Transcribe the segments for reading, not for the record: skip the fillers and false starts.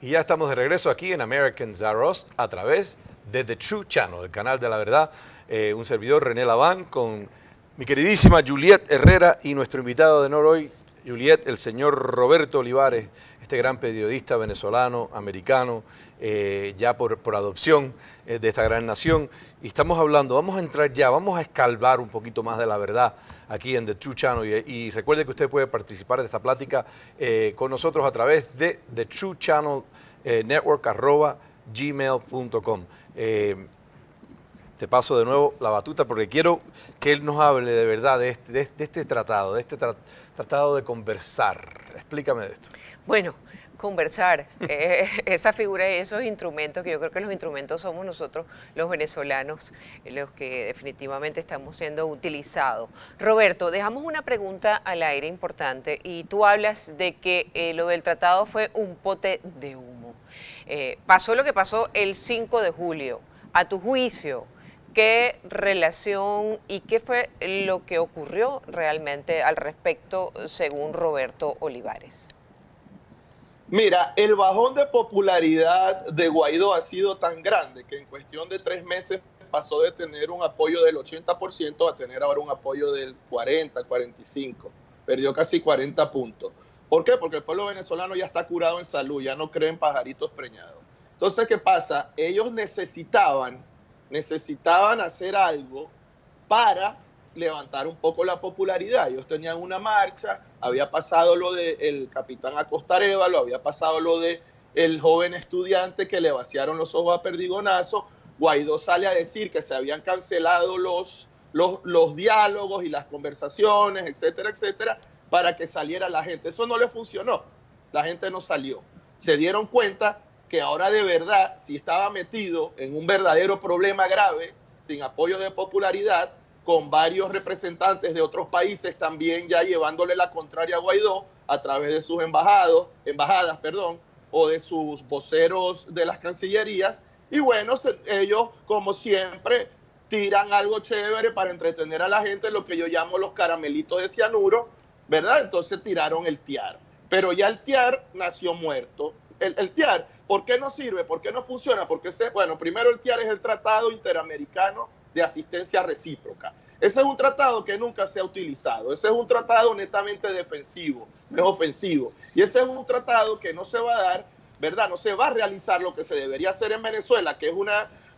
Y ya estamos de regreso aquí en American Zaros a través de The True Channel, el canal de la verdad. Un servidor, René Laván, con mi queridísima Juliet Herrera y nuestro invitado de honor hoy, Juliet, el señor Roberto Olivares, este gran periodista venezolano, americano, ya por adopción de esta gran nación. Y estamos hablando, vamos a entrar ya, vamos a escalvar un poquito más de la verdad aquí en The True Channel. Y recuerde que usted puede participar de esta plática con nosotros a través de The True Channel Network @gmail.com. Te paso de nuevo la batuta porque quiero que él nos hable de verdad de este tratado, tratado de conversar. Explícame de esto. Bueno, conversar, esa figura y esos instrumentos, que yo creo que los instrumentos somos nosotros, los venezolanos, los que definitivamente estamos siendo utilizados. Roberto, dejamos una pregunta al aire importante y tú hablas de que lo del tratado fue un pote de humo. Pasó lo que pasó el 5 de julio. A tu juicio, ¿qué relación y qué fue lo que ocurrió realmente al respecto según Roberto Olivares? Mira, el bajón de popularidad de Guaidó ha sido tan grande que en cuestión de 3 meses pasó de tener un apoyo del 80% a tener ahora un apoyo del 40, 45. Perdió casi 40 puntos. ¿Por qué? Porque el pueblo venezolano ya está curado en salud, ya no cree en pajaritos preñados. Entonces, ¿qué pasa? Ellos necesitaban hacer algo para levantar un poco la popularidad. Ellos tenían una marcha, había pasado lo del capitán Acosta Arévalo, había pasado lo del joven estudiante que le vaciaron los ojos a perdigonazo. Guaidó sale a decir que se habían cancelado los diálogos y las conversaciones, etcétera, etcétera, para que saliera la gente. Eso no le funcionó, la gente no salió. Se dieron cuenta que ahora de verdad, si estaba metido en un verdadero problema grave, sin apoyo de popularidad, con varios representantes de otros países también ya llevándole la contraria a Guaidó a través de sus embajadas, o de sus voceros de las cancillerías. Y bueno, ellos, como siempre, tiran algo chévere para entretener a la gente, lo que yo llamo los caramelitos de cianuro, ¿verdad? Entonces tiraron el TIAR. Pero ya el TIAR nació muerto. El TIAR, ¿por qué no sirve? ¿Por qué no funciona? Porque, primero el TIAR es el Tratado Interamericano de Asistencia Recíproca. Ese es un tratado que nunca se ha utilizado. Ese es un tratado netamente defensivo, no es ofensivo. Y ese es un tratado que no se va a dar, ¿verdad? No se va a realizar lo que se debería hacer en Venezuela, que es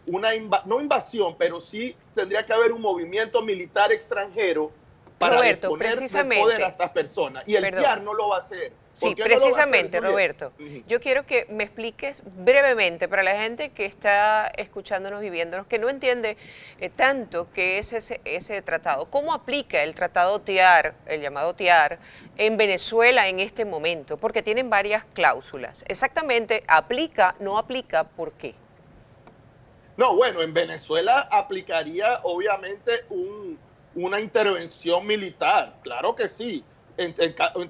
no invasión, pero sí tendría que haber un movimiento militar extranjero para disponer del poder a estas personas. Y el TIAR no lo va a hacer. Sí, precisamente, no Roberto. Yo quiero que me expliques brevemente para la gente que está escuchándonos y viéndonos, que no entiende tanto qué es ese tratado. ¿Cómo aplica el tratado TIAR, el llamado TIAR, en Venezuela en este momento? Porque tienen varias cláusulas. Exactamente, ¿aplica, no aplica, por qué? No, bueno, en Venezuela aplicaría obviamente una intervención militar, claro que sí. En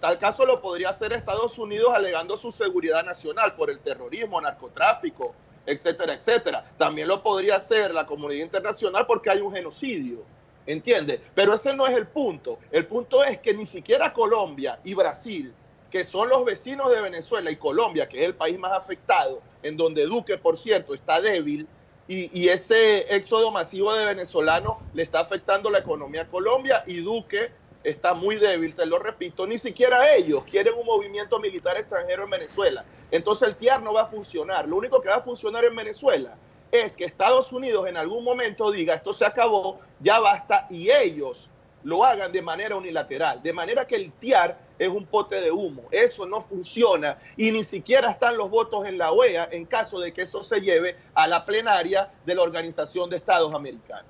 tal caso lo podría hacer Estados Unidos alegando su seguridad nacional por el terrorismo, narcotráfico, etcétera, etcétera. También lo podría hacer la comunidad internacional porque hay un genocidio, ¿entiendes? Pero ese no es el punto. El punto es que ni siquiera Colombia y Brasil, que son los vecinos de Venezuela, y Colombia, que es el país más afectado, en donde Duque, por cierto, está débil, y ese éxodo masivo de venezolanos le está afectando la economía a Colombia, y Duque está muy débil, te lo repito, ni siquiera ellos quieren un movimiento militar extranjero en Venezuela. Entonces el TIAR no va a funcionar. Lo único que va a funcionar en Venezuela es que Estados Unidos en algún momento diga esto se acabó, ya basta, y ellos lo hagan de manera unilateral. De manera que el TIAR es un pote de humo. Eso no funciona y ni siquiera están los votos en la OEA en caso de que eso se lleve a la plenaria de la Organización de Estados Americanos.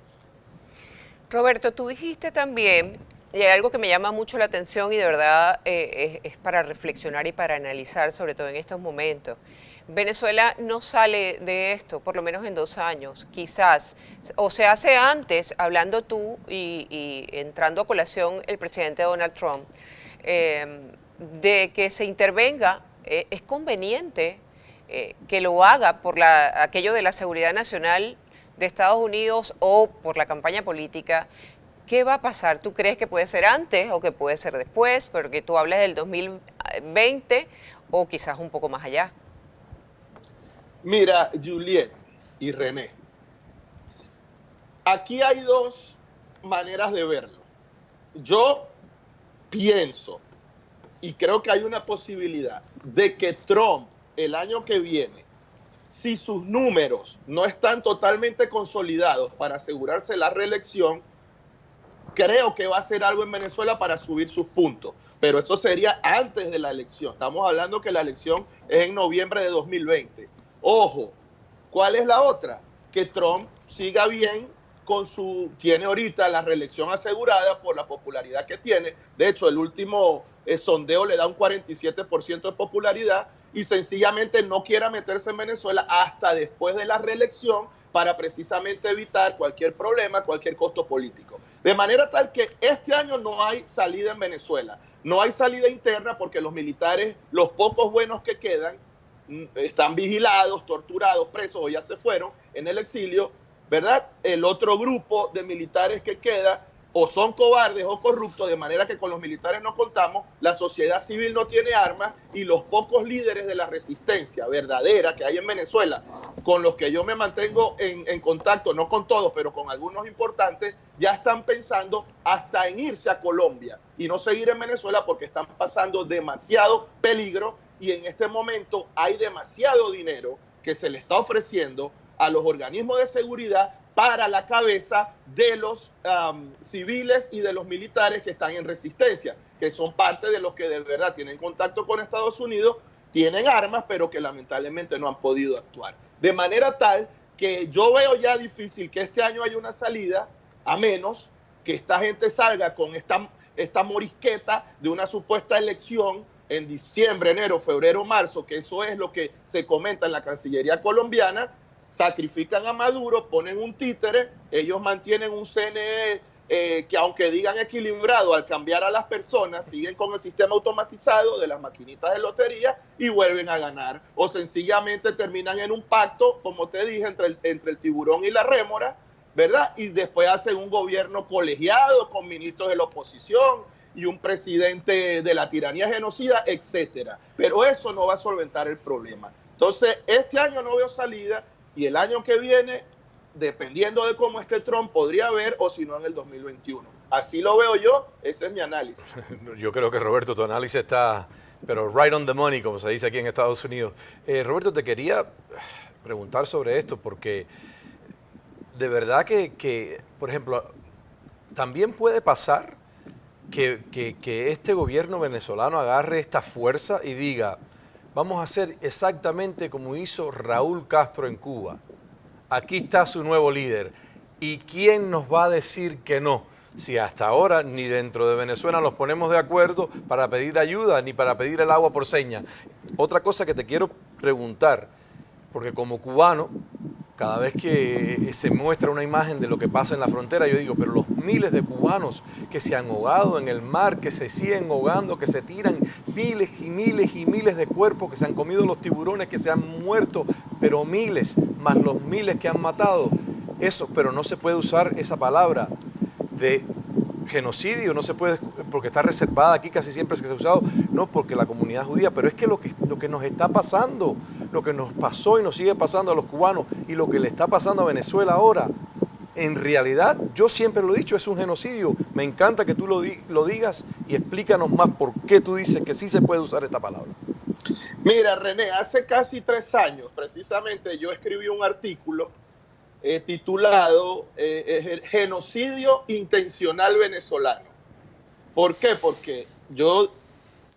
Roberto, tú dijiste también, y hay algo que me llama mucho la atención y de verdad es para reflexionar y para analizar, sobre todo en estos momentos. Venezuela no sale de esto, por lo menos en 2 años, quizás. O se hace antes, hablando tú y entrando a colación el presidente Donald Trump, de que se intervenga, es conveniente que lo haga por aquello de la seguridad nacional de Estados Unidos o por la campaña política. ¿Qué va a pasar? ¿Tú crees que puede ser antes o que puede ser después? Porque tú hablas del 2020 o quizás un poco más allá. Mira, Juliet y René, aquí hay dos maneras de verlo. Yo pienso y creo que hay una posibilidad de que Trump el año que viene, si sus números no están totalmente consolidados para asegurarse la reelección, creo que va a hacer algo en Venezuela para subir sus puntos. Pero eso sería antes de la elección. Estamos hablando que la elección es en noviembre de 2020. Ojo, ¿cuál es la otra? Que Trump siga bien con tiene ahorita la reelección asegurada por la popularidad que tiene. De hecho, el último sondeo le da un 47% de popularidad y sencillamente no quiera meterse en Venezuela hasta después de la reelección para precisamente evitar cualquier problema, cualquier costo político. De manera tal que este año no hay salida en Venezuela. No hay salida interna porque los militares, los pocos buenos que quedan, están vigilados, torturados, presos o ya se fueron en el exilio, ¿verdad? El otro grupo de militares que queda o son cobardes o corruptos, de manera que con los militares no contamos, la sociedad civil no tiene armas y los pocos líderes de la resistencia verdadera que hay en Venezuela, con los que yo me mantengo en contacto, no con todos, pero con algunos importantes, ya están pensando hasta en irse a Colombia y no seguir en Venezuela porque están pasando demasiado peligro y en este momento hay demasiado dinero que se le está ofreciendo a los organismos de seguridad para la cabeza de los civiles y de los militares que están en resistencia, que son parte de los que de verdad tienen contacto con Estados Unidos, tienen armas, pero que lamentablemente no han podido actuar. De manera tal que yo veo ya difícil que este año haya una salida, a menos que esta gente salga con esta morisqueta de una supuesta elección en diciembre, enero, febrero, marzo, que eso es lo que se comenta en la Cancillería colombiana. Sacrifican a Maduro, ponen un títere, ellos mantienen un CNE que aunque digan equilibrado, al cambiar a las personas, siguen con el sistema automatizado de las maquinitas de lotería y vuelven a ganar. O sencillamente terminan en un pacto, como te dije, entre el tiburón y la rémora, ¿verdad? Y después hacen un gobierno colegiado con ministros de la oposición y un presidente de la tiranía genocida, etcétera. Pero eso no va a solventar el problema. Entonces, este año no veo salida. Y el año que viene, dependiendo de cómo esté Trump, podría haber, o si no, en el 2021. Así lo veo yo, ese es mi análisis. Yo creo que, Roberto, tu análisis está, pero right on the money, como se dice aquí en Estados Unidos. Roberto, te quería preguntar sobre esto, porque de verdad que por ejemplo, también puede pasar que este gobierno venezolano agarre esta fuerza y diga: vamos a hacer exactamente como hizo Raúl Castro en Cuba. Aquí está su nuevo líder. ¿Y quién nos va a decir que no? Si hasta ahora ni dentro de Venezuela nos ponemos de acuerdo para pedir ayuda ni para pedir el agua por señas. Otra cosa que te quiero preguntar, porque como cubano, cada vez que se muestra una imagen de lo que pasa en la frontera, yo digo, pero los miles de cubanos que se han ahogado en el mar, que se siguen ahogando, que se tiran miles y miles y miles de cuerpos, que se han comido los tiburones, que se han muerto, pero miles, más los miles que han matado. Eso, pero no se puede usar esa palabra de genocidio, no se puede, porque está reservada aquí, casi siempre que se ha usado, no porque la comunidad judía, pero es que lo que nos está pasando, lo que nos pasó y nos sigue pasando a los cubanos y lo que le está pasando a Venezuela ahora, en realidad, yo siempre lo he dicho, es un genocidio. Me encanta que tú lo digas y explícanos más por qué tú dices que sí se puede usar esta palabra. Mira, René, hace casi 3 años, precisamente, yo escribí un artículo titulado Genocidio Intencional Venezolano. ¿Por qué? Porque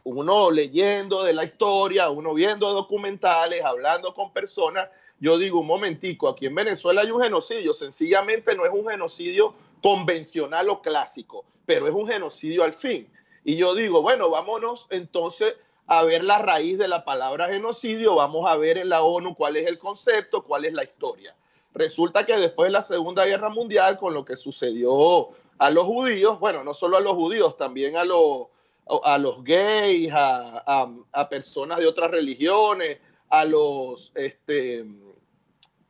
uno leyendo de la historia, uno viendo documentales, hablando con personas, yo digo, un momentico, aquí en Venezuela hay un genocidio, sencillamente no es un genocidio convencional o clásico, pero es un genocidio al fin. Y yo digo, bueno, vámonos entonces a ver la raíz de la palabra genocidio, vamos a ver en la ONU cuál es el concepto, cuál es la historia. Resulta que después de la Segunda Guerra Mundial, con lo que sucedió a los judíos, bueno, no solo a los judíos, también a los gays, a personas de otras religiones, a los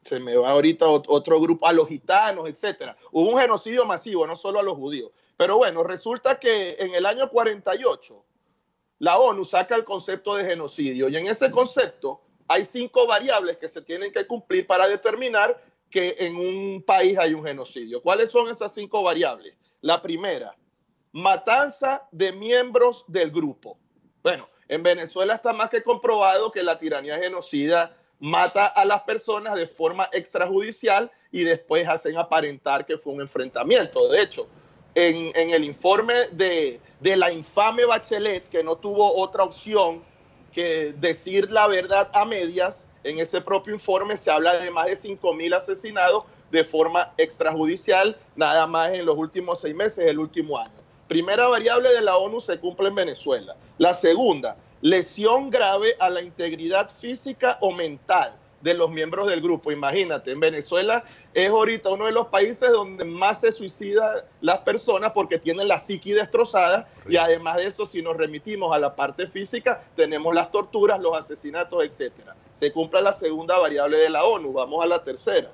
se me va ahorita otro grupo, a los gitanos, etcétera. Hubo un genocidio masivo, no solo a los judíos. Pero bueno, resulta que en el año 48 la ONU saca el concepto de genocidio y en ese concepto hay 5 variables que se tienen que cumplir para determinar que en un país hay un genocidio. ¿Cuáles son esas 5 variables? La primera, matanza de miembros del grupo. Bueno, en Venezuela está más que comprobado que la tiranía genocida mata a las personas de forma extrajudicial y después hacen aparentar que fue un enfrentamiento. De hecho, en el informe de la infame Bachelet, que no tuvo otra opción que decir la verdad a medias, en ese propio informe se habla de más de 5.000 asesinados de forma extrajudicial, nada más en los últimos 6 meses, el último año. Primera variable de la ONU se cumple en Venezuela. La segunda, lesión grave a la integridad física o mental de los miembros del grupo. Imagínate, en Venezuela es ahorita uno de los países donde más se suicidan las personas porque tienen la psiqui destrozada y además de eso, si nos remitimos a la parte física, tenemos las torturas, los asesinatos, etcétera. Se cumple la segunda variable de la ONU. Vamos a la tercera.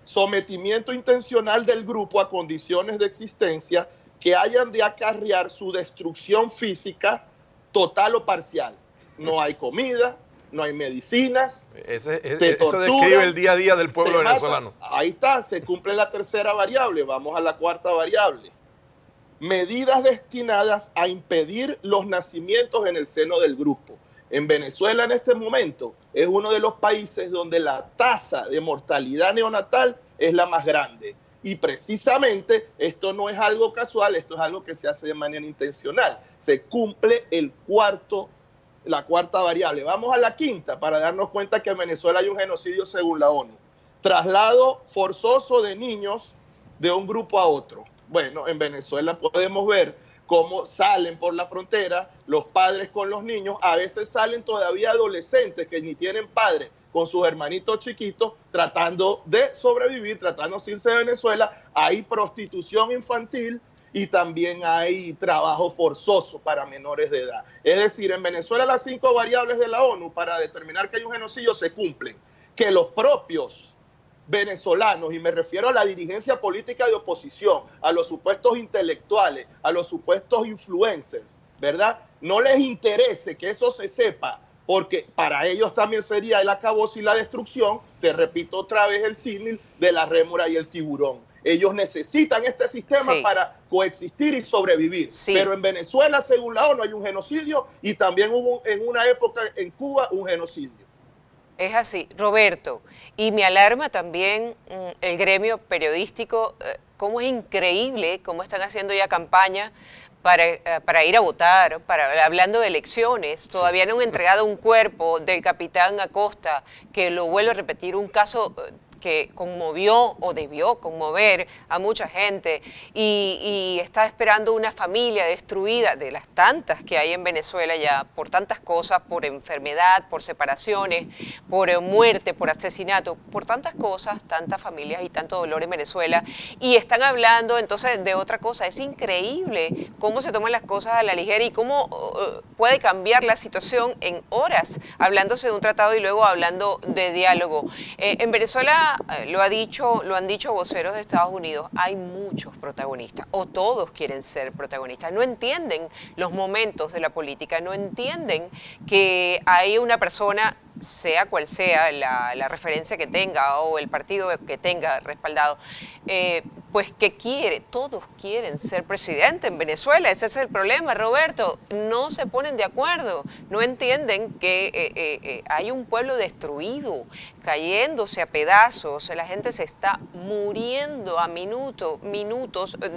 Sometimiento intencional del grupo a condiciones de existencia que hayan de acarrear su destrucción física total o parcial. No hay comida, no hay medicinas. Eso describe el día a día del pueblo venezolano. Ahí está, se cumple la tercera variable. Vamos a la cuarta variable. Medidas destinadas a impedir los nacimientos en el seno del grupo. En Venezuela en este momento es uno de los países donde la tasa de mortalidad neonatal es la más grande. Y precisamente esto no es algo casual, esto es algo que se hace de manera intencional. Se cumple la cuarta variable. Vamos a la quinta para darnos cuenta que en Venezuela hay un genocidio según la ONU. Traslado forzoso de niños de un grupo a otro. Bueno, en Venezuela podemos ver cómo salen por la frontera los padres con los niños. A veces salen todavía adolescentes que ni tienen padres, con sus hermanitos chiquitos, tratando de sobrevivir, tratando de irse de Venezuela. Hay prostitución infantil y también hay trabajo forzoso para menores de edad. Es decir, en Venezuela las 5 variables de la ONU para determinar que hay un genocidio se cumplen. Que los propios venezolanos, y me refiero a la dirigencia política de oposición, a los supuestos intelectuales, a los supuestos influencers, ¿verdad? No les interese que eso se sepa, porque para ellos también sería el acabose y la destrucción. Te repito otra vez el símil de la rémora y el tiburón. Ellos necesitan este sistema para coexistir y sobrevivir. Pero en Venezuela, según la ONU, hay un genocidio y también hubo en una época en Cuba un genocidio. Es así, Roberto. Y me alarma también el gremio periodístico, cómo es increíble cómo están haciendo ya campaña para ir a votar, hablando de elecciones. Todavía no han entregado un cuerpo del capitán Acosta, que lo vuelvo a repetir, un caso que conmovió o debió conmover a mucha gente y está esperando una familia destruida de las tantas que hay en Venezuela ya por tantas cosas, por enfermedad, por separaciones, por muerte, por asesinato, por tantas cosas, tantas familias y tanto dolor en Venezuela, y están hablando entonces de otra cosa. Es increíble cómo se toman las cosas a la ligera y cómo puede cambiar la situación en horas, hablándose de un tratado y luego hablando de diálogo. En Venezuela lo han dicho voceros de Estados Unidos, hay muchos protagonistas, o todos quieren ser protagonistas, no entienden los momentos de la política, no entienden que hay una persona, sea cual sea la referencia que tenga o el partido que tenga respaldado, pues que todos quieren ser presidente en Venezuela. Ese es el problema, Roberto. No se ponen de acuerdo, no entienden que hay un pueblo destruido, cayéndose a pedazos, la gente se está muriendo a minutos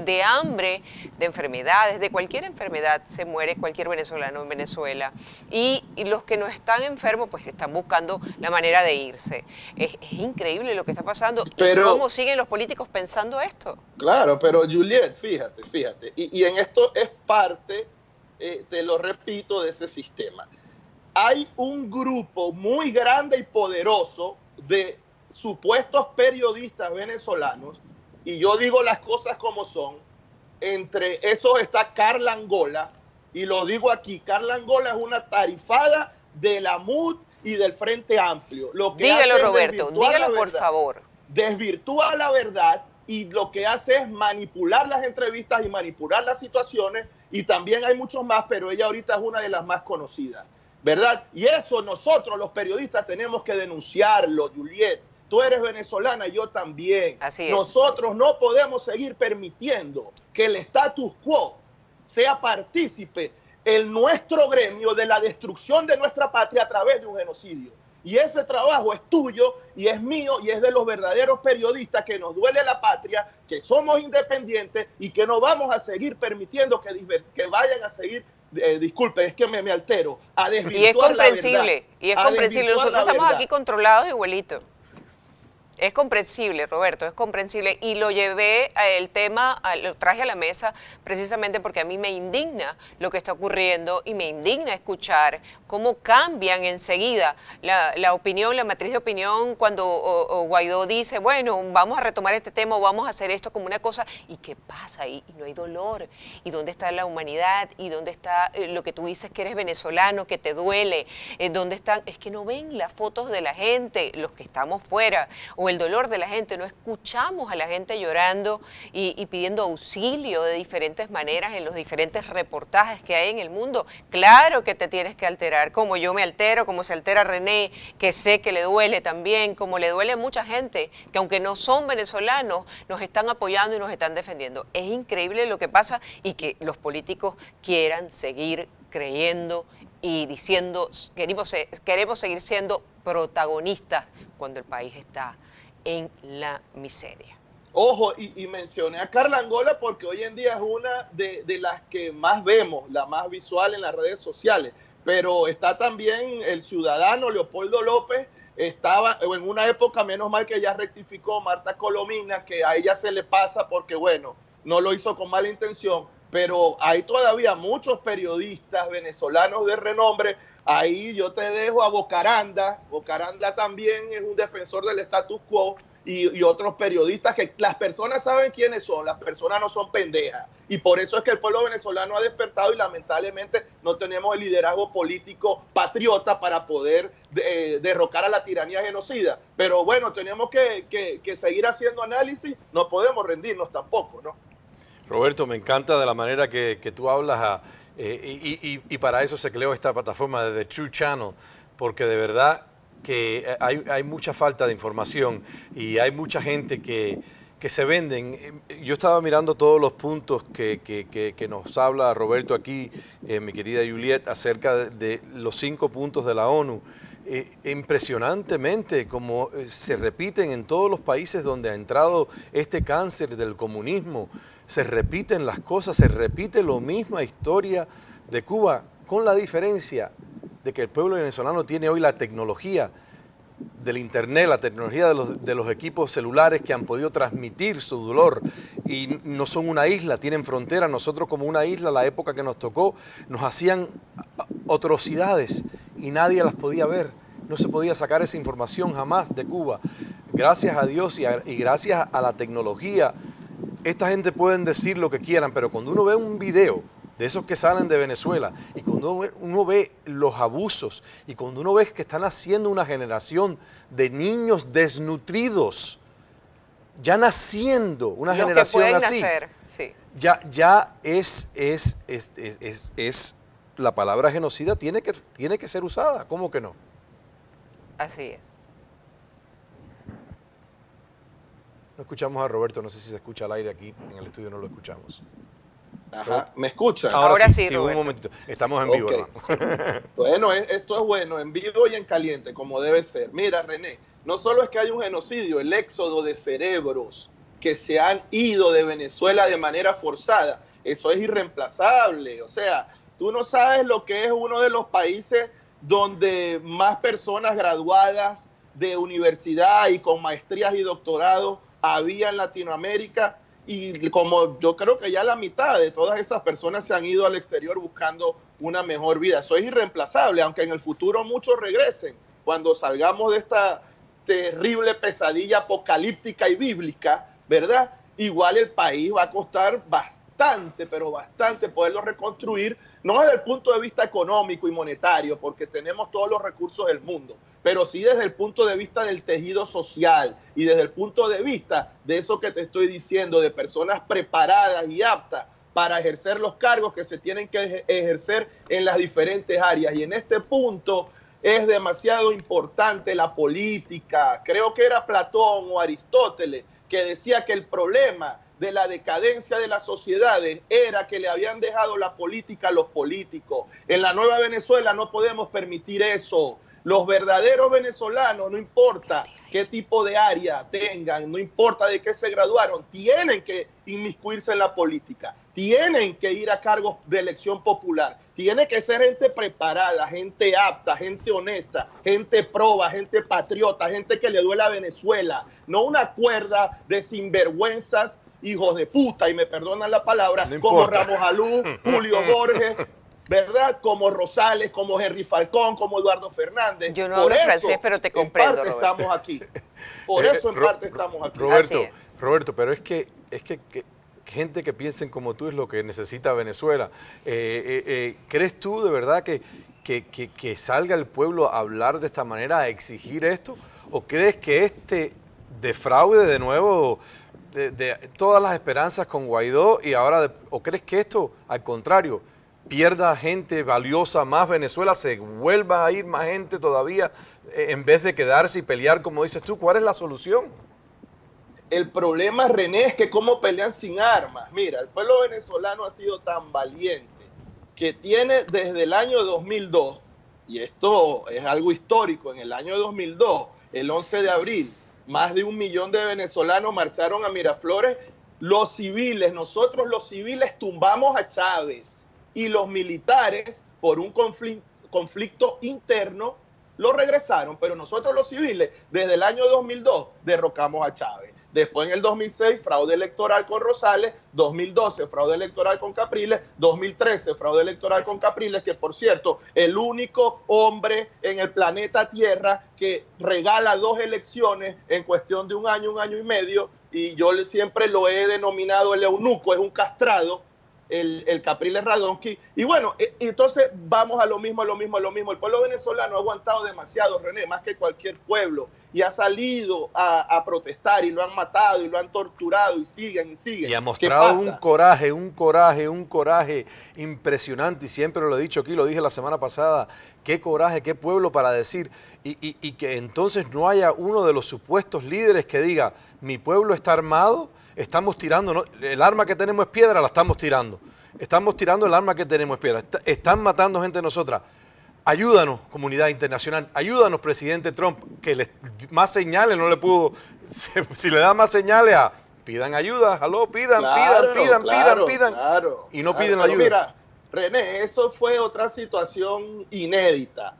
de hambre, de enfermedades, de cualquier enfermedad se muere cualquier venezolano en Venezuela. Y los que no están enfermos, pues están buscando la manera de irse. Es increíble lo que está pasando. Pero ¿cómo siguen los políticos pensando esto? Claro, pero Juliet, fíjate. Y en esto es parte, te lo repito, de ese sistema. Hay un grupo muy grande y poderoso de supuestos periodistas venezolanos, y yo digo las cosas como son. Entre esos está Carla Angola, y lo digo aquí, Carla Angola es una tarifada de la MUD y del Frente Amplio. Lo que dígalo, hace es Roberto, desvirtuar dígalo la por verdad, favor. desvirtúa la verdad y lo que hace es manipular las entrevistas y manipular las situaciones, y también hay muchos más, pero ella ahorita es una de las más conocidas, ¿verdad? Y eso nosotros los periodistas tenemos que denunciarlo, Juliet. Tú eres venezolana, yo también. Así es. Nosotros no podemos seguir permitiendo que el status quo sea partícipe en nuestro gremio de la destrucción de nuestra patria a través de un genocidio. Y ese trabajo es tuyo y es mío y es de los verdaderos periodistas que nos duele la patria, que somos independientes y que no vamos a seguir permitiendo que vayan a seguir, disculpe, es que me altero, a desvirtuar Y es comprensible, la verdad, y es comprensible. Nosotros estamos verdad. aquí controlados igualito. Es comprensible, Roberto, es comprensible. Y lo llevé el tema, lo traje a la mesa precisamente porque a mí me indigna lo que está ocurriendo y me indigna escuchar cómo cambian enseguida la opinión, la matriz de opinión cuando Guaidó dice, bueno, vamos a retomar este tema o vamos a hacer esto como una cosa. ¿Y qué pasa? Y no hay dolor. ¿Y dónde está la humanidad? ¿Y dónde está lo que tú dices que eres venezolano, que te duele? ¿Dónde están? Es que no ven las fotos de la gente, los que estamos fuera, o el dolor de la gente, no escuchamos a la gente llorando y pidiendo auxilio de diferentes maneras en los diferentes reportajes que hay en el mundo. Claro que te tienes que alterar, como yo me altero, como se altera René, que sé que le duele también, como le duele a mucha gente, que aunque no son venezolanos, nos están apoyando y nos están defendiendo. Es increíble lo que pasa y que los políticos quieran seguir creyendo y diciendo, queremos seguir siendo protagonistas cuando el país está en la miseria. Ojo, y mencioné a Carla Angola porque hoy en día es una de las que más vemos, la más visual en las redes sociales, pero está también el ciudadano Leopoldo López, estaba en una época, menos mal que ya rectificó, Marta Colomina, que a ella se le pasa porque, bueno, no lo hizo con mala intención, pero hay todavía muchos periodistas venezolanos de renombre. Ahí yo te dejo a Bocaranda. Bocaranda también es un defensor del status quo y otros periodistas que las personas saben quiénes son, las personas no son pendejas. Y por eso es que el pueblo venezolano ha despertado y lamentablemente no tenemos el liderazgo político patriota para poder derrocar a la tiranía genocida. Pero bueno, tenemos que seguir haciendo análisis, no podemos rendirnos tampoco, ¿no? Roberto, me encanta de la manera que tú hablas y para eso se creó esta plataforma de The True Channel, porque de verdad que hay mucha falta de información y hay mucha gente que se venden. Yo estaba mirando todos los puntos que nos habla Roberto aquí, mi querida Juliet, acerca de los 5 puntos de la ONU. Impresionantemente como se repiten en todos los países donde ha entrado este cáncer del comunismo. Se repiten las cosas, se repite la misma historia de Cuba, con la diferencia de que el pueblo venezolano tiene hoy la tecnología del internet, la tecnología de los equipos celulares que han podido transmitir su dolor y no son una isla, tienen frontera. Nosotros como una isla, la época que nos tocó, nos hacían atrocidades y nadie las podía ver. No se podía sacar esa información jamás de Cuba. Gracias a Dios y gracias a la tecnología, esta gente pueden decir lo que quieran, pero cuando uno ve un video de esos que salen de Venezuela y cuando uno ve los abusos y cuando uno ve que están haciendo una generación de niños desnutridos, ya naciendo una generación así, nacer, sí. ya es la palabra genocida tiene que ser usada, ¿cómo que no? Así es. No escuchamos a Roberto, no sé si se escucha al aire aquí en el estudio, no lo escuchamos. Ajá, ¿me escuchan? Ahora sí, un Roberto. momentito. Estamos en vivo, Okay. hermano. Bueno, esto es bueno, en vivo y en caliente, como debe ser. Mira, René, no solo es que hay un genocidio, el éxodo de cerebros que se han ido de Venezuela de manera forzada, eso es irreemplazable. O sea, tú no sabes lo que es uno de los países donde más personas graduadas de universidad y con maestrías y doctorados había en Latinoamérica, y como yo creo que ya la mitad de todas esas personas se han ido al exterior buscando una mejor vida. Eso es irreemplazable, aunque en el futuro muchos regresen. Cuando salgamos de esta terrible pesadilla apocalíptica y bíblica, ¿verdad? Igual el país va a costar bastante, pero bastante poderlo reconstruir, no desde el punto de vista económico y monetario, porque tenemos todos los recursos del mundo, pero sí desde el punto de vista del tejido social y desde el punto de vista de eso que te estoy diciendo, de personas preparadas y aptas para ejercer los cargos que se tienen que ejercer en las diferentes áreas. Y en este punto es demasiado importante la política. Creo que era Platón o Aristóteles que decía que el problema de la decadencia de las sociedades era que le habían dejado la política a los políticos. En la nueva Venezuela no podemos permitir eso. Los verdaderos venezolanos, no importa qué tipo de área tengan, no importa de qué se graduaron, tienen que inmiscuirse en la política, tienen que ir a cargos de elección popular, tiene que ser gente preparada, gente apta, gente honesta, gente proba, gente patriota, gente que le duele a Venezuela, no una cuerda de sinvergüenzas, hijos de puta, y me perdonan la palabra, no como Ramos Alú, Julio Borges, ¿verdad? Como Rosales, como Henry Falcón, como Eduardo Fernández. Yo no hablo francés, pero te comprendo, en parte estamos aquí. Por eso en parte estamos aquí. Roberto, pero es que gente que piensen como tú es lo que necesita Venezuela. ¿Crees tú de verdad que salga el pueblo a hablar de esta manera, a exigir esto? ¿O crees que este defraude de nuevo de todas las esperanzas con Guaidó y ahora, o crees que esto, al contrario, pierda gente valiosa más, Venezuela se vuelva a ir más gente todavía, en vez de quedarse y pelear como dices tú? ¿Cuál es la solución? El problema, René, es que cómo pelean sin armas. Mira, el pueblo venezolano ha sido tan valiente que tiene desde el año 2002, y esto es algo histórico, en el año 2002, el 11 de abril, más de 1 millón de venezolanos marcharon a Miraflores. Los civiles, nosotros los civiles tumbamos a Chávez, y los militares, por un conflicto interno, lo regresaron, pero nosotros los civiles, desde el año 2002, derrocamos a Chávez. Después, en el 2006, fraude electoral con Rosales, 2012, fraude electoral con Capriles, 2013, fraude electoral con Capriles, que, por cierto, el único hombre en el planeta Tierra que regala 2 elecciones en cuestión de un año y medio, y yo siempre lo he denominado el eunuco, es un castrado, el Capriles Radonsky. Y bueno, entonces vamos a lo mismo. El pueblo venezolano ha aguantado demasiado, René, más que cualquier pueblo, y ha salido a protestar, y lo han matado, y lo han torturado, y siguen. Y ha mostrado un coraje impresionante, y siempre lo he dicho aquí, lo dije la semana pasada, qué coraje, qué pueblo para decir, y que entonces no haya uno de los supuestos líderes que diga, mi pueblo está armado, estamos tirando, ¿no? El arma que tenemos es piedra, la estamos tirando. Estamos tirando el arma que tenemos es piedra. Están matando gente de nosotras. Ayúdanos, comunidad internacional. Ayúdanos, presidente Trump, que más señales no le pudo. Si le da más señales, pidan ayuda. Aló, pidan. Y no piden la ayuda. Mira, René, eso fue otra situación inédita.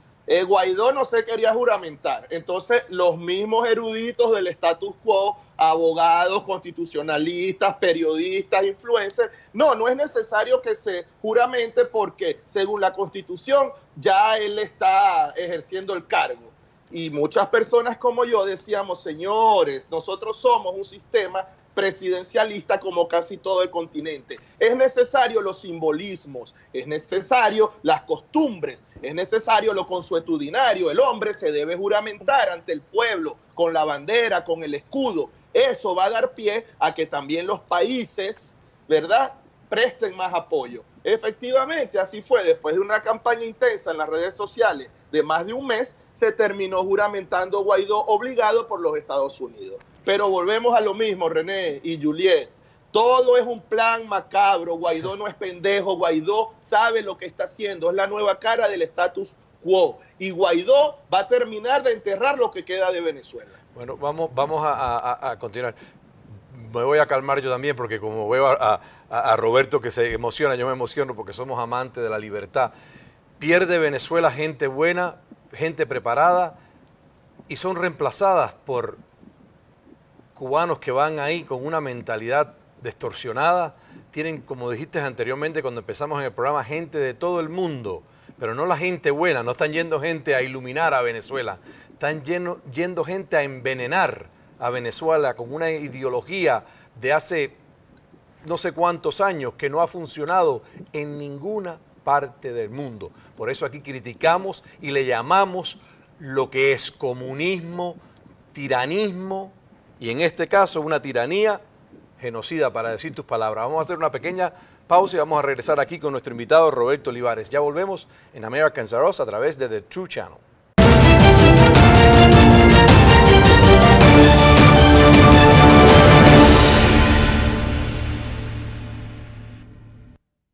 Guaidó no se quería juramentar. Entonces, los mismos eruditos del status quo, abogados, constitucionalistas, periodistas, influencers, no es necesario que se juramente porque, según la Constitución, ya él está ejerciendo el cargo. Y muchas personas como yo decíamos, señores, nosotros somos un sistema presidencialista como casi todo el continente. Es necesario los simbolismos, es necesario las costumbres, es necesario lo consuetudinario. El hombre se debe juramentar ante el pueblo, con la bandera, con el escudo. Eso va a dar pie a que también los países, ¿verdad?, presten más apoyo. Efectivamente, así fue. Después de una campaña intensa en las redes sociales de más de un mes, se terminó juramentando Guaidó obligado por los Estados Unidos. Pero volvemos a lo mismo, René y Juliet. Todo es un plan macabro. Guaidó no es pendejo. Guaidó sabe lo que está haciendo. Es la nueva cara del status quo. Y Guaidó va a terminar de enterrar lo que queda de Venezuela. Bueno, vamos a continuar. Me voy a calmar yo también, porque como veo a Roberto que se emociona, yo me emociono porque somos amantes de la libertad. Pierde Venezuela gente buena, gente preparada, y son reemplazadas por cubanos que van ahí con una mentalidad distorsionada. Tienen, como dijiste anteriormente cuando empezamos en el programa, gente de todo el mundo, pero no la gente buena. No están yendo gente a iluminar a Venezuela, están yendo gente a envenenar a Venezuela con una ideología de hace no sé cuántos años que no ha funcionado en ninguna parte del mundo. Por eso aquí criticamos y le llamamos lo que es comunismo, tiranismo y en este caso una tiranía genocida, para decir tus palabras. Vamos a hacer una pequeña pausa y vamos a regresar aquí con nuestro invitado Roberto Olivares. Ya volvemos en American Zaros a través de The True Channel.